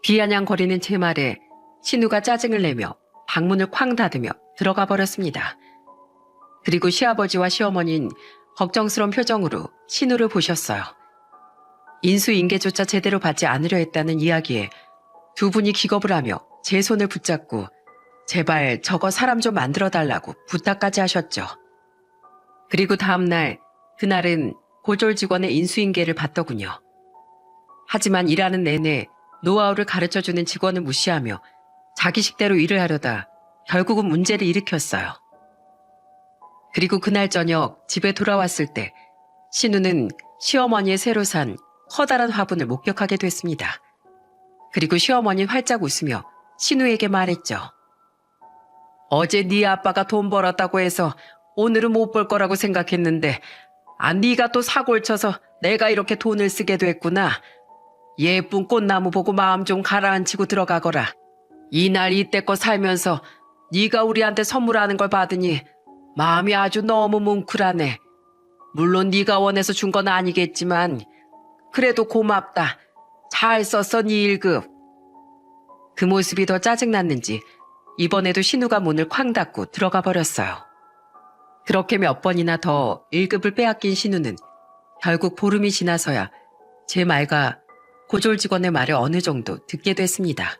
Speaker 1: 비아냥거리는 제 말에 신우가 짜증을 내며 방문을 쾅 닫으며 들어가 버렸습니다. 그리고 시아버지와 시어머니는 걱정스러운 표정으로 신우를 보셨어요. 인수인계조차 제대로 받지 않으려 했다는 이야기에 두 분이 기겁을 하며 제 손을 붙잡고 제발 저거 사람 좀 만들어달라고 부탁까지 하셨죠. 그리고 다음날 그날은 고졸 직원의 인수인계를 받더군요. 하지만 일하는 내내 노하우를 가르쳐주는 직원을 무시하며 자기 식대로 일을 하려다 결국은 문제를 일으켰어요. 그리고 그날 저녁 집에 돌아왔을 때 신우는 시어머니의 새로 산 커다란 화분을 목격하게 됐습니다. 그리고 시어머니는 활짝 웃으며 신우에게 말했죠. 어제 네 아빠가 돈 벌었다고 해서 오늘은 못 벌 거라고 생각했는데 네가 또 사고를 쳐서 내가 이렇게 돈을 쓰게 됐구나. 예쁜 꽃나무 보고 마음 좀 가라앉히고 들어가거라. 이날 이때껏 살면서 네가 우리한테 선물하는 걸 받으니 마음이 아주 너무 뭉클하네. 물론 네가 원해서 준 건 아니겠지만 그래도 고맙다. 잘 썼어 네 1급. 그 모습이 더 짜증났는지 이번에도 신우가 문을 쾅 닫고 들어가 버렸어요. 그렇게 몇 번이나 더 1급을 빼앗긴 신우는 결국 보름이 지나서야 제 말과 고졸 직원의 말을 어느 정도 듣게 됐습니다.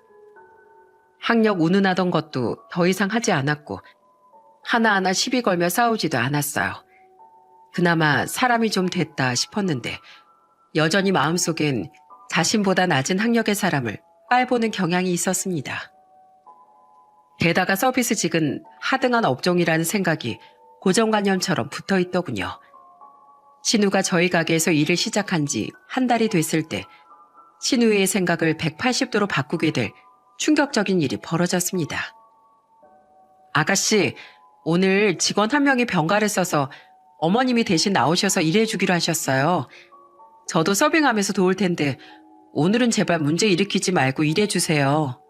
Speaker 1: 학력 운운하던 것도 더 이상 하지 않았고 하나하나 시비 걸며 싸우지도 않았어요. 그나마 사람이 좀 됐다 싶었는데 여전히 마음속엔 자신보다 낮은 학력의 사람을 빨보는 경향이 있었습니다. 게다가 서비스직은 하등한 업종이라는 생각이 고정관념처럼 붙어 있더군요. 신우가 저희 가게에서 일을 시작한 지 한 달이 됐을 때 신우의 생각을 180도로 바꾸게 될 충격적인 일이 벌어졌습니다. 아가씨, 오늘 직원 한 명이 병가를 써서 어머님이 대신 나오셔서 일해주기로 하셨어요. 저도 서빙하면서 도울 텐데 오늘은 제발 문제 일으키지 말고 일해주세요.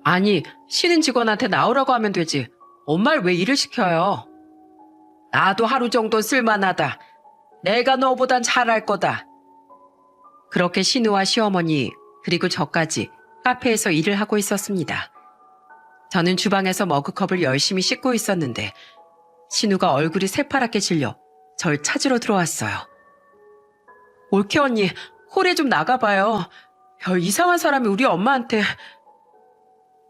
Speaker 1: 아니, 쉬는 직원한테 나오라고 하면 되지. 엄마를 왜 일을 시켜요? 나도 하루 정도 쓸만하다. 내가 너보단 잘할 거다. 그렇게 신우와 시어머니 그리고 저까지 카페에서 일을 하고 있었습니다. 저는 주방에서 머그컵을 열심히 씻고 있었는데 신우가 얼굴이 새파랗게 질려 절 찾으러 들어왔어요. 올케 언니, 홀에 좀 나가봐요. 별 이상한 사람이 우리 엄마한테...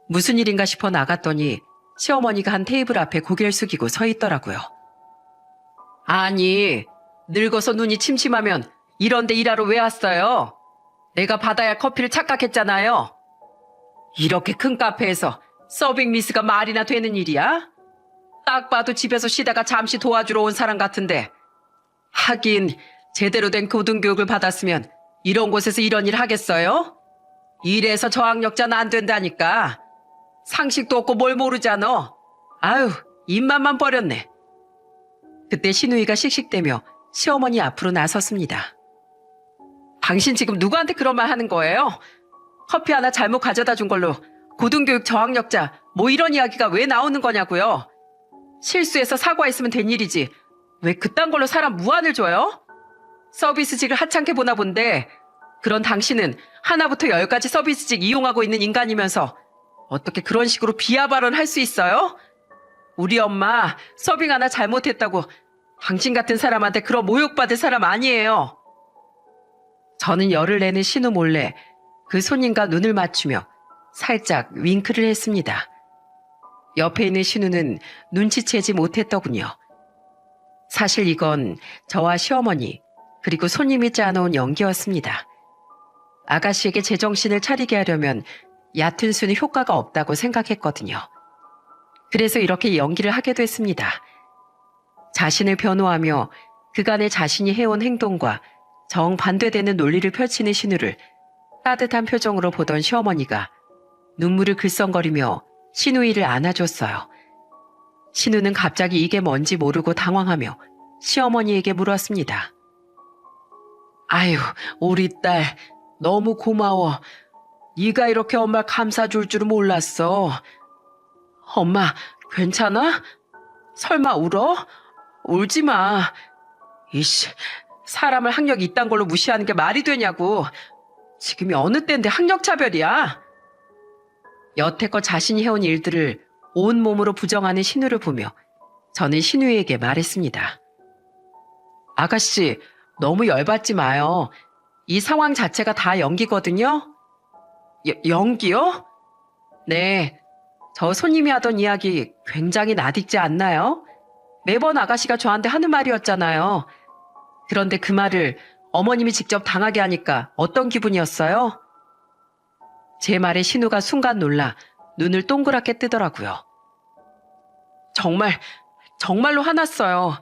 Speaker 1: 무슨 일인가 싶어 나갔더니 시어머니가 한 테이블 앞에 고개를 숙이고 서 있더라고요. 아니, 늙어서 눈이 침침하면 이런 데 일하러 왜 왔어요? 내가 받아야 할 커피를 착각했잖아요. 이렇게 큰 카페에서 서빙 미스가 말이나 되는 일이야? 딱 봐도 집에서 쉬다가 잠시 도와주러 온 사람 같은데. 하긴 제대로 된 고등교육을 받았으면 이런 곳에서 이런 일 하겠어요? 이래서 저학력자는 안 된다니까. 상식도 없고 뭘 모르잖아. 아유, 입맛만 버렸네. 그때 신우이가 씩씩대며 시어머니 앞으로 나섰습니다. 당신 지금 누구한테 그런 말 하는 거예요? 커피 하나 잘못 가져다 준 걸로 고등교육 저학력자 뭐 이런 이야기가 왜 나오는 거냐고요? 실수해서 사과했으면 된 일이지 왜 그딴 걸로 사람 무안을 줘요? 서비스직을 하찮게 보나 본데 그런 당신은 하나부터 열까지 서비스직 이용하고 있는 인간이면서 어떻게 그런 식으로 비하 발언할 수 있어요? 우리 엄마 서빙 하나 잘못했다고 당신 같은 사람한테 그런 모욕받을 사람 아니에요. 저는 열을 내는 신우 몰래 그 손님과 눈을 맞추며 살짝 윙크를 했습니다. 옆에 있는 신우는 눈치채지 못했더군요. 사실 이건 저와 시어머니 그리고 손님이 짜놓은 연기였습니다. 아가씨에게 제정신을 차리게 하려면 얕은 수는 효과가 없다고 생각했거든요. 그래서 이렇게 연기를 하게 됐습니다. 자신을 변호하며 그간의 자신이 해온 행동과 정반대되는 논리를 펼치는 신우를 따뜻한 표정으로 보던 시어머니가 눈물을 글썽거리며 신우이를 안아줬어요. 신우는 갑자기 이게 뭔지 모르고 당황하며 시어머니에게 물었습니다. 아유, 우리 딸 너무 고마워. 네가 이렇게 엄마를 감싸줄 줄은 몰랐어. 엄마, 괜찮아? 설마 울어? 울지 마. 이씨, 사람을 학력 이딴 걸로 무시하는 게 말이 되냐고. 지금이 어느 때인데 학력차별이야. 여태껏 자신이 해온 일들을 온몸으로 부정하는 신우를 보며 저는 신우에게 말했습니다. 아가씨, 너무 열받지 마요. 이 상황 자체가 다 연기거든요. 연기요? 네, 저 손님이 하던 이야기 굉장히 낯익지 않나요? 매번 아가씨가 저한테 하는 말이었잖아요. 그런데 그 말을 어머님이 직접 당하게 하니까 어떤 기분이었어요? 제 말에 신우가 순간 놀라 눈을 동그랗게 뜨더라고요. 정말로 화났어요.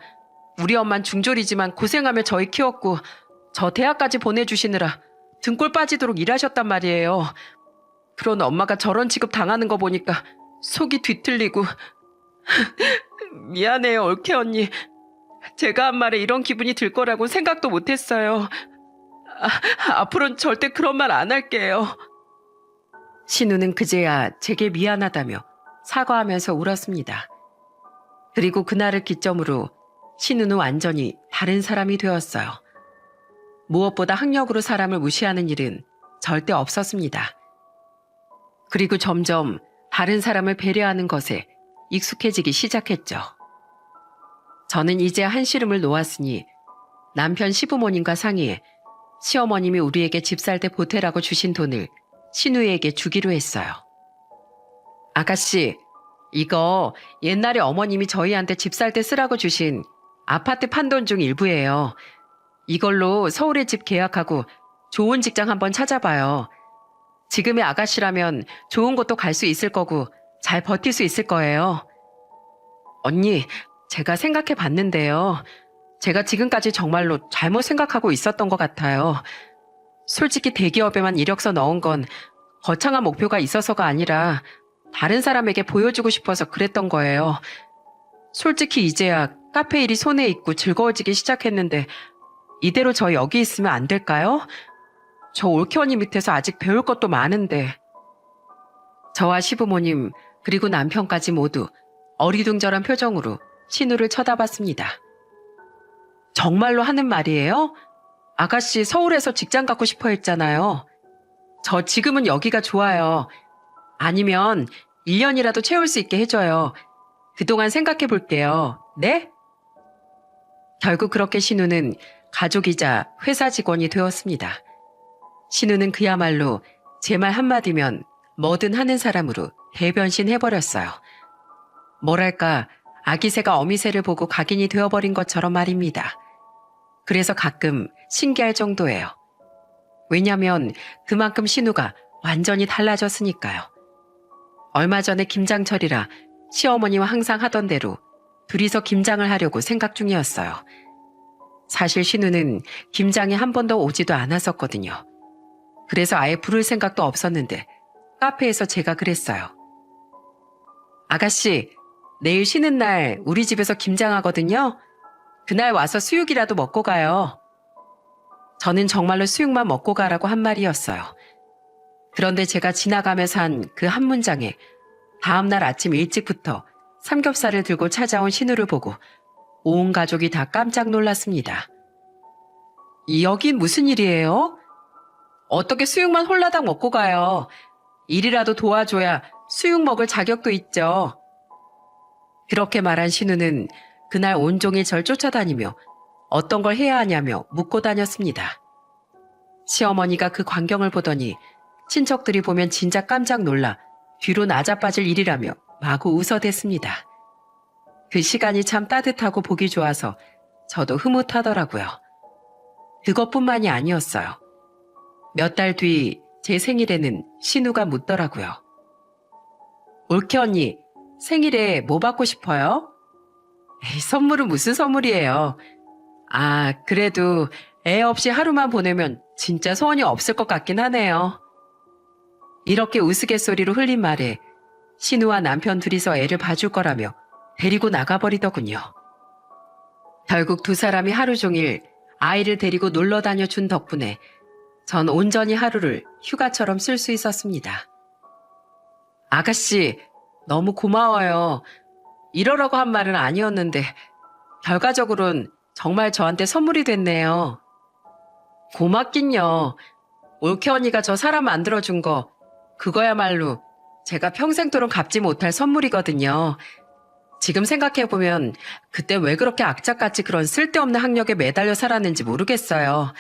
Speaker 1: 우리 엄만 중졸이지만 고생하며 저희 키웠고 저 대학까지 보내주시느라 등골 빠지도록 일하셨단 말이에요. 그런 엄마가 저런 취급 당하는 거 보니까 속이 뒤틀리고 미안해요, 올케 언니. 제가 한 말에 이런 기분이 들 거라고 생각도 못했어요. 앞으로는 절대 그런 말 안 할게요. 신우는 그제야 제게 미안하다며 사과하면서 울었습니다. 그리고 그날을 기점으로 신우는 완전히 다른 사람이 되었어요. 무엇보다 학력으로 사람을 무시하는 일은 절대 없었습니다. 그리고 점점 다른 사람을 배려하는 것에 익숙해지기 시작했죠. 저는 이제 한시름을 놓았으니 남편 시부모님과 상의해 시어머님이 우리에게 집 살 때 보태라고 주신 돈을 신우에게 주기로 했어요. 아가씨, 이거 옛날에 어머님이 저희한테 집 살 때 쓰라고 주신 아파트 판돈 중 일부예요. 이걸로 서울에 집 계약하고 좋은 직장 한번 찾아봐요. 지금의 아가씨라면 좋은 곳도 갈 수 있을 거고 잘 버틸 수 있을 거예요. 언니, 제가 생각해 봤는데요. 제가 지금까지 정말로 잘못 생각하고 있었던 것 같아요. 솔직히 대기업에만 이력서 넣은 건 거창한 목표가 있어서가 아니라 다른 사람에게 보여주고 싶어서 그랬던 거예요. 솔직히 이제야 카페 일이 손에 익고 즐거워지기 시작했는데 이대로 저 여기 있으면 안 될까요? 저 올케 언니 밑에서 아직 배울 것도 많은데. 저와 시부모님 그리고 남편까지 모두 어리둥절한 표정으로 신우를 쳐다봤습니다. 정말로 하는 말이에요? 아가씨 서울에서 직장 갖고 싶어 했잖아요. 저 지금은 여기가 좋아요. 아니면 1년이라도 채울 수 있게 해줘요. 그동안 생각해 볼게요. 네? 결국 그렇게 신우는 가족이자 회사 직원이 되었습니다. 신우는 그야말로 제 말 한마디면 뭐든 하는 사람으로 대변신해버렸어요. 뭐랄까 아기새가 어미새를 보고 각인이 되어버린 것처럼 말입니다. 그래서 가끔 신기할 정도예요. 왜냐면 그만큼 신우가 완전히 달라졌으니까요. 얼마 전에 김장철이라 시어머니와 항상 하던 대로 둘이서 김장을 하려고 생각 중이었어요. 사실 신우는 김장에 한 번도 오지도 않았었거든요. 그래서 아예 부를 생각도 없었는데 카페에서 제가 그랬어요. 아가씨, 내일 쉬는 날 우리 집에서 김장하거든요. 그날 와서 수육이라도 먹고 가요. 저는 정말로 수육만 먹고 가라고 한 말이었어요. 그런데 제가 지나가면서 한 그 한 문장에 다음날 아침 일찍부터 삼겹살을 들고 찾아온 신우를 보고 온 가족이 다 깜짝 놀랐습니다. 여긴 무슨 일이에요? 어떻게 수육만 홀라당 먹고 가요? 일이라도 도와줘야 수육 먹을 자격도 있죠. 그렇게 말한 신우는 그날 온종일 절 쫓아다니며 어떤 걸 해야 하냐며 묻고 다녔습니다. 시어머니가 그 광경을 보더니 친척들이 보면 진짜 깜짝 놀라 뒤로 나자빠질 일이라며 마구 웃어댔습니다. 그 시간이 참 따뜻하고 보기 좋아서 저도 흐뭇하더라고요. 그것뿐만이 아니었어요. 몇 달 뒤 제 생일에는 신우가 묻더라고요. 올케 언니, 생일에 뭐 받고 싶어요? 에이, 선물은 무슨 선물이에요. 아, 그래도 애 없이 하루만 보내면 진짜 소원이 없을 것 같긴 하네요. 이렇게 우스갯소리로 흘린 말에 신우와 남편 둘이서 애를 봐줄 거라며 데리고 나가버리더군요. 결국 두 사람이 하루 종일 아이를 데리고 놀러 다녀준 덕분에 전 온전히 하루를 휴가처럼 쓸 수 있었습니다. 아가씨, 너무 고마워요. 이러라고 한 말은 아니었는데 결과적으로는 정말 저한테 선물이 됐네요. 고맙긴요. 올케 언니가 저 사람 만들어준 거 그거야말로 제가 평생도록 갚지 못할 선물이거든요. 지금 생각해보면 그때 왜 그렇게 악착같이 그런 쓸데없는 학력에 매달려 살았는지 모르겠어요.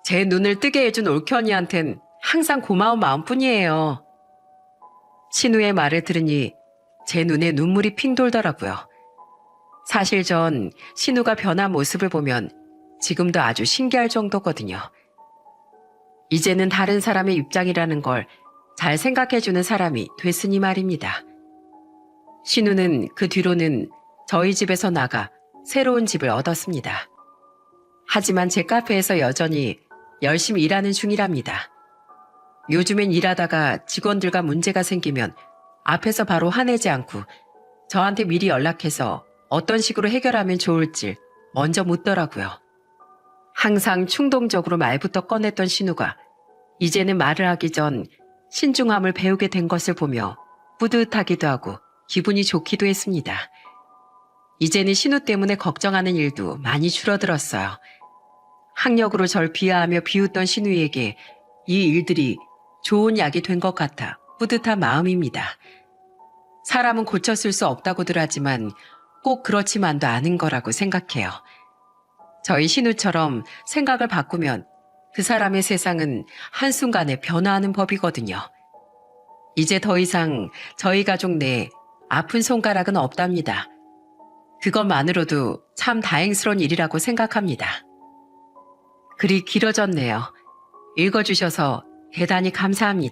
Speaker 1: 제 눈을 뜨게 해준 올케 언니한텐 항상 고마운 마음뿐이에요. 신우의 말을 들으니 제 눈에 눈물이 핑 돌더라고요. 사실 전 신우가 변한 모습을 보면 지금도 아주 신기할 정도거든요. 이제는 다른 사람의 입장이라는 걸 잘 생각해주는 사람이 됐으니 말입니다. 신우는 그 뒤로는 저희 집에서 나가 새로운 집을 얻었습니다. 하지만 제 카페에서 여전히 열심히 일하는 중이랍니다. 요즘엔 일하다가 직원들과 문제가 생기면 앞에서 바로 화내지 않고 저한테 미리 연락해서 어떤 식으로 해결하면 좋을지 먼저 묻더라고요. 항상 충동적으로 말부터 꺼냈던 신우가 이제는 말을 하기 전 신중함을 배우게 된 것을 보며 뿌듯하기도 하고 기분이 좋기도 했습니다. 이제는 신우 때문에 걱정하는 일도 많이 줄어들었어요. 학력으로 절 비하하며 비웃던 신우에게 이 일들이 좋은 약이 된 것 같아 뿌듯한 마음입니다. 사람은 고쳤을 수 없다고들 하지만 꼭 그렇지만도 않은 거라고 생각해요. 저희 신우처럼 생각을 바꾸면 그 사람의 세상은 한순간에 변화하는 법이거든요. 이제 더 이상 저희 가족 내에 아픈 손가락은 없답니다. 그것만으로도 참 다행스러운 일이라고 생각합니다. 글이 길어졌네요. 읽어주셔서 대단히 감사합니다.